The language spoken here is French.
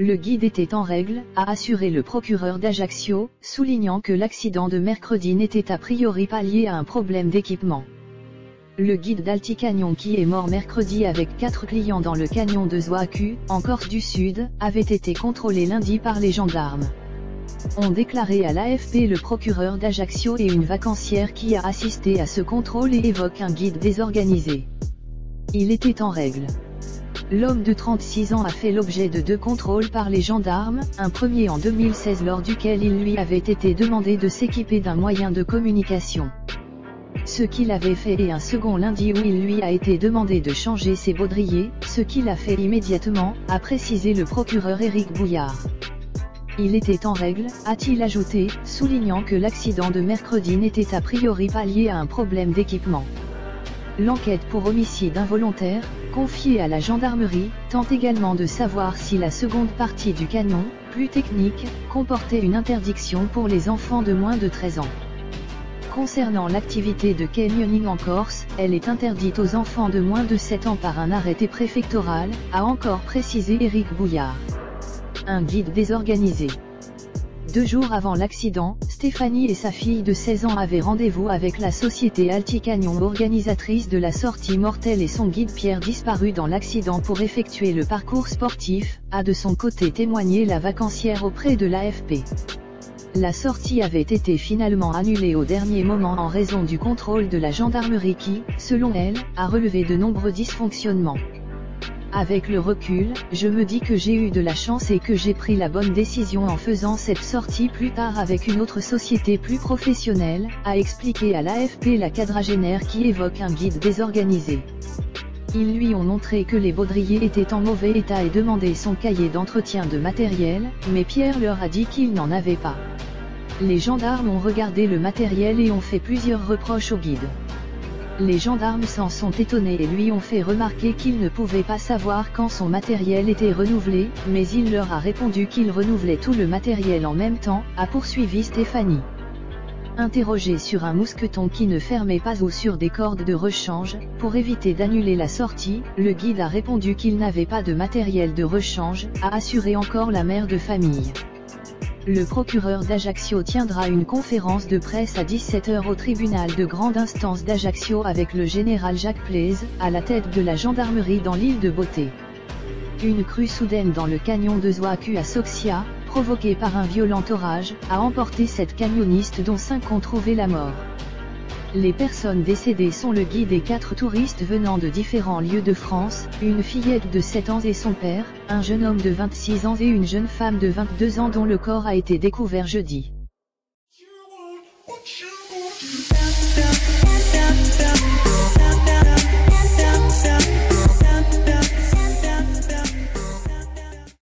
Le guide était en règle, a assuré le procureur d'Ajaccio, soulignant que l'accident de mercredi n'était a priori pas lié à un problème d'équipement. Le guide d'Alticagnon qui est mort mercredi avec 4 clients dans le canyon de Zoacu, en Corse du Sud, avait été contrôlé lundi par les gendarmes. Ont déclaré à l'AFP le procureur d'Ajaccio et une vacancière qui a assisté à ce contrôle et évoque un guide désorganisé. Il était en règle. L'homme de 36 ans a fait l'objet de 2 contrôles par les gendarmes, un premier en 2016 lors duquel il lui avait été demandé de s'équiper d'un moyen de communication. Ce qu'il avait fait, et un second lundi où il lui a été demandé de changer ses baudriers, ce qu'il a fait immédiatement, a précisé le procureur Éric Bouillard. Il était en règle, a-t-il ajouté, soulignant que l'accident de mercredi n'était a priori pas lié à un problème d'équipement. L'enquête pour homicide involontaire, confiée à la gendarmerie, tente également de savoir si la seconde partie du canon, plus technique, comportait une interdiction pour les enfants de moins de 13 ans. Concernant l'activité de canyoning en Corse, elle est interdite aux enfants de moins de 7 ans par un arrêté préfectoral, a encore précisé Éric Bouillard. Un guide désorganisé. 2 jours avant l'accident, Stéphanie et sa fille de 16 ans avaient rendez-vous avec la société Alticagnon organisatrice de la sortie mortelle et son guide Pierre disparu dans l'accident pour effectuer le parcours sportif, a de son côté témoigné la vacancière auprès de l'AFP. La sortie avait été finalement annulée au dernier moment en raison du contrôle de la gendarmerie qui, selon elle, a relevé de nombreux dysfonctionnements. Avec le recul, je me dis que j'ai eu de la chance et que j'ai pris la bonne décision en faisant cette sortie plus tard avec une autre société plus professionnelle, a expliqué à l'AFP la quadragénaire qui évoque un guide désorganisé. Ils lui ont montré que les baudriers étaient en mauvais état et demandé son cahier d'entretien de matériel, mais Pierre leur a dit qu'il n'en avait pas. Les gendarmes ont regardé le matériel et ont fait plusieurs reproches au guide. Les gendarmes s'en sont étonnés et lui ont fait remarquer qu'il ne pouvait pas savoir quand son matériel était renouvelé, mais il leur a répondu qu'il renouvelait tout le matériel en même temps, a poursuivi Stéphanie. Interrogé sur un mousqueton qui ne fermait pas ou sur des cordes de rechange, pour éviter d'annuler la sortie, le guide a répondu qu'il n'avait pas de matériel de rechange, a assuré encore la mère de famille. Le procureur d'Ajaccio tiendra une conférence de presse à 17 h au tribunal de grande instance d'Ajaccio avec le général Jacques Plaise, à la tête de la gendarmerie dans l'île de Beauté. Une crue soudaine dans le canyon de Zoacu à Soxia, provoquée par un violent orage, a emporté 7 canyonnistes dont 5 ont trouvé la mort. Les personnes décédées sont le guide et 4 touristes venant de différents lieux de France, une fillette de 7 ans et son père, un jeune homme de 26 ans et une jeune femme de 22 ans dont le corps a été découvert jeudi.